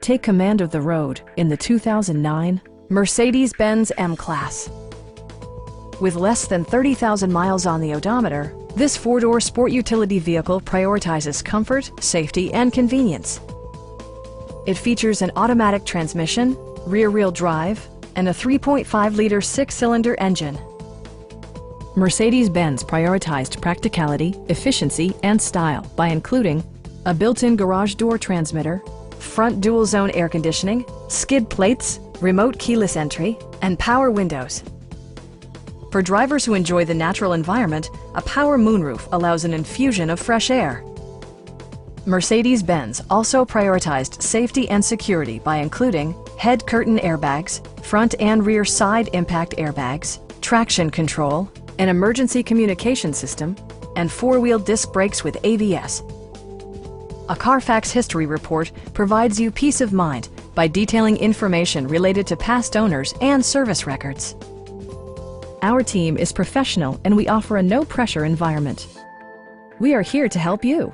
Take command of the road in the 2009 Mercedes-Benz M-Class. With less than 30,000 miles on the odometer, this four-door sport utility vehicle prioritizes comfort, safety, and convenience. It features an automatic transmission, rear-wheel drive, and a 3.5-liter six-cylinder engine. Mercedes-Benz prioritized practicality, efficiency, and style by including a built-in garage door transmitter, front dual-zone air conditioning, skid plates, remote keyless entry, and power windows. For drivers who enjoy the natural environment, a power moonroof allows an infusion of fresh air. Mercedes-Benz also prioritized safety and security by including head curtain airbags, front and rear side impact airbags, traction control, an emergency communication system, and four-wheel disc brakes with ABS. A Carfax history report provides you peace of mind by detailing information related to past owners and service records. Our team is professional and we offer a no-pressure environment. We are here to help you.